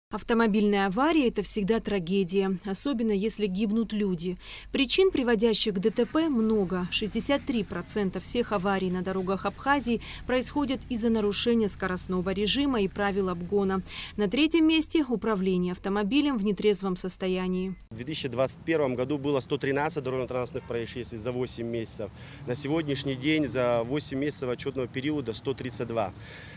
Автомобильная авария – это всегда трагедия, особенно если гибнут люди. Причин, приводящих к ДТП, много. 63% всех аварий на дорогах Абхазии происходят из-за нарушения скоростного режима и правил обгона. На третьем месте – управление автомобилем в нетрезвом состоянии. В 2021 году было 113 дорожно-транспортных происшествий за 8 месяцев. На сегодняшний день за 8 месяцев отчетного периода 132.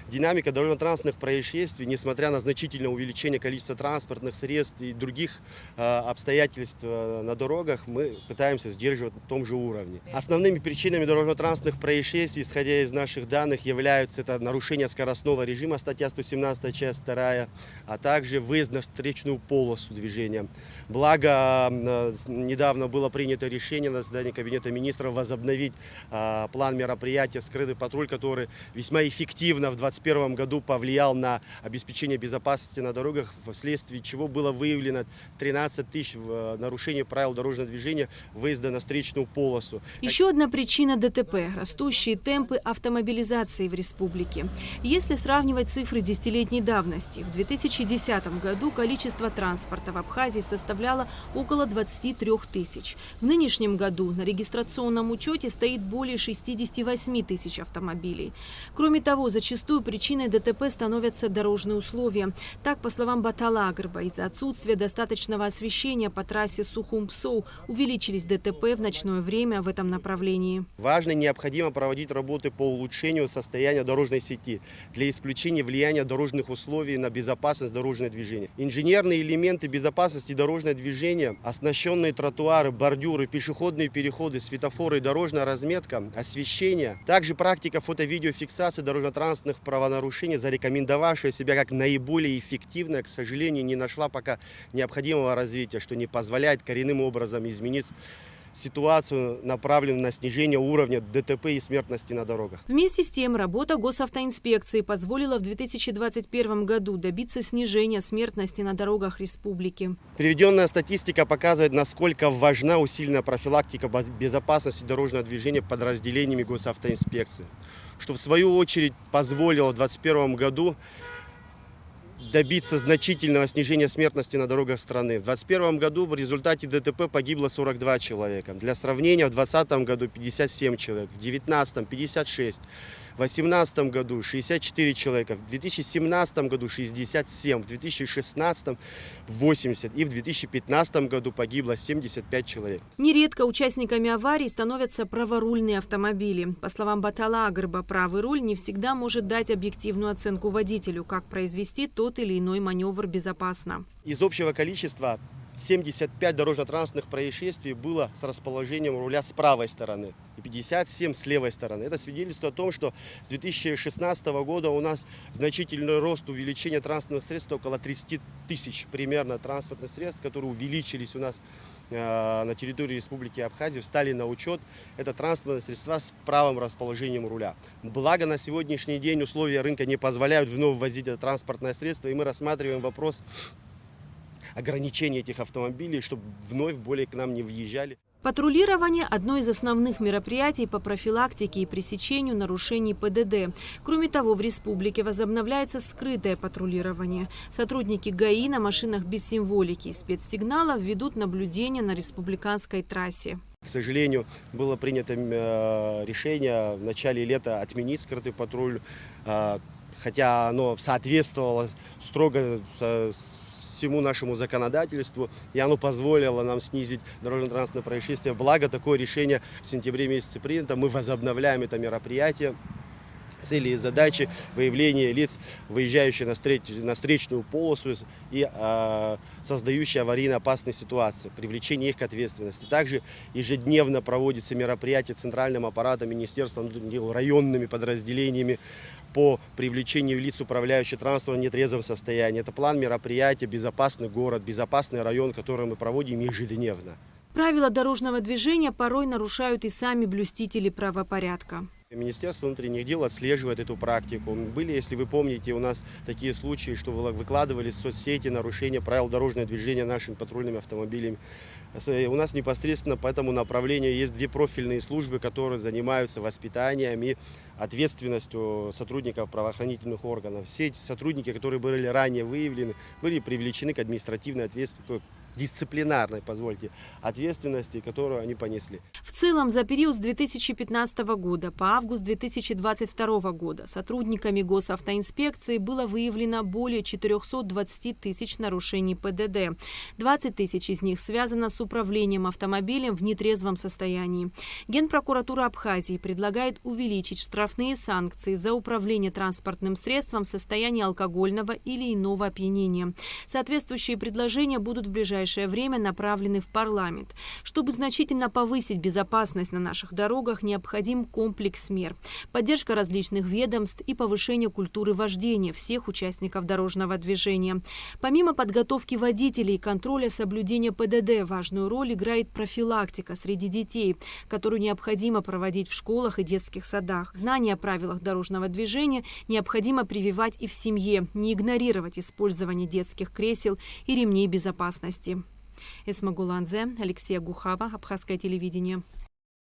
Динамика дорожно-транспортных происшествий, несмотря на значительное увеличение количества транспортных средств и других обстоятельств на дорогах, мы пытаемся сдерживать на том же уровне. Основными причинами дорожно-транспортных происшествий, исходя из наших данных, являются это нарушение скоростного режима, статья 117, часть 2, а также выезд на встречную полосу движения. Благо, недавно было принято решение на заседании Кабинета министров возобновить план мероприятий «Скрытый патруль», который весьма эффективно в 2021 году повлиял на обеспечение безопасности на дорогах, вследствие чего было выявлено 13 тысяч нарушений правил дорожного движения выезда на встречную полосу. Еще одна причина ДТП – растущие темпы автомобилизации в республике. Если сравнивать цифры десятилетней давности, в 2010 году количество транспорта в Абхазии составляло около 23 тысяч. В нынешнем году на регистрационном учете стоит более 68 тысяч автомобилей. Кроме того, зачастую причиной ДТП становятся дорожные условия. Так, по словам Батала Агрба, из-за отсутствия достаточного освещения по трассе Сухум-Псоу увеличились ДТП в ночное время в этом направлении. Важно и необходимо проводить работы по улучшению состояния дорожной сети для исключения влияния дорожных условий на безопасность дорожного движения. Инженерные элементы безопасности дорожного движения, оснащенные тротуары, бордюры, пешеходные переходы, светофоры и дорожная разметка, освещение. Также практика фото-видеофиксации дорожно-транспортных правонарушений, зарекомендовавшая себя как наиболее эффективная, к сожалению, не нашла пока необходимого развития, что не позволяет коренным образом изменить ситуацию, направленную на снижение уровня ДТП и смертности на дорогах. Вместе с тем, работа госавтоинспекции позволила в 2021 году добиться снижения смертности на дорогах республики. Приведенная статистика показывает, насколько важна усиленная профилактика безопасности дорожного движения подразделениями госавтоинспекции, что в свою очередь позволило в 2021 году добиться значительного снижения смертности на дорогах страны. В 2021 году в результате ДТП погибло 42 человека. Для сравнения, в 2020 году 57 человек, в 2019 56, в 2018 году 64 человека, в 2017 году 67, в 2016 80 и в 2015 году погибло 75 человек. Нередко участниками аварий становятся праворульные автомобили. По словам Батала Агрба, правый руль не всегда может дать объективную оценку водителю, как произвести тот или иной маневр безопасно. Из общего количества 75 дорожно-транспортных происшествий было с расположением руля с правой стороны и 57 с левой стороны. Это свидетельствует о том, что с 2016 года у нас значительный рост увеличения транспортных средств, около 30 тысяч примерно транспортных средств, которые увеличились у нас на территории Республики Абхазия, встали на учет. Это транспортные средства с правым расположением руля. Благо на сегодняшний день условия рынка не позволяют вновь ввозить это транспортное средство, и мы рассматриваем вопрос ограничения этих автомобилей, чтобы вновь более к нам не въезжали. Патрулирование – одно из основных мероприятий по профилактике и пресечению нарушений ПДД. Кроме того, в республике возобновляется скрытое патрулирование. Сотрудники ГАИ на машинах без символики и спецсигналов ведут наблюдение на республиканской трассе. К сожалению, было принято решение в начале лета отменить скрытый патруль, хотя оно соответствовало строго всему нашему законодательству, и оно позволило нам снизить дорожно-транспортное происшествие. Благо, такое решение в сентябре месяце принято. Мы возобновляем это мероприятие. Цели и задачи выявления лиц, выезжающих на встречную полосу и создающие аварийно опасные ситуации, привлечение их к ответственности. Также ежедневно проводятся мероприятия центральным аппаратом Министерства внутренних дел, районными подразделениями по привлечению лиц, управляющих транспортом в нетрезвом состоянии. Это план мероприятия «Безопасный город», «Безопасный район», который мы проводим ежедневно. Правила дорожного движения порой нарушают и сами блюстители правопорядка. Министерство внутренних дел отслеживает эту практику. Были, если вы помните, у нас такие случаи, что выкладывали в соцсети нарушения правил дорожного движения нашими патрульными автомобилями. У нас непосредственно по этому направлению есть две профильные службы, которые занимаются воспитанием и ответственностью сотрудников правоохранительных органов. Все эти сотрудники, которые были ранее выявлены, были привлечены к административной ответственности, дисциплинарной, позвольте, ответственности, которую они понесли. В целом, за период с 2015 года по август 2022 года сотрудниками госавтоинспекции было выявлено более 420 тысяч нарушений ПДД. 20 тысяч из них связано с управлением автомобилем в нетрезвом состоянии. Генпрокуратура Абхазии предлагает увеличить штрафные санкции за управление транспортным средством в состоянии алкогольного или иного опьянения. Соответствующие предложения будут в ближайшее время направлены в парламент. Чтобы значительно повысить безопасность на наших дорогах, необходим комплекс мер. Поддержка различных ведомств и повышение культуры вождения всех участников дорожного движения. Помимо подготовки водителей и контроля соблюдения ПДД, важную роль играет профилактика среди детей, которую необходимо проводить в школах и детских садах. Знания о правилах дорожного движения необходимо прививать и в семье, не игнорировать использование детских кресел и ремней безопасности. Эсма Гуланзе, Алексей Гухава, Абхазское телевидение.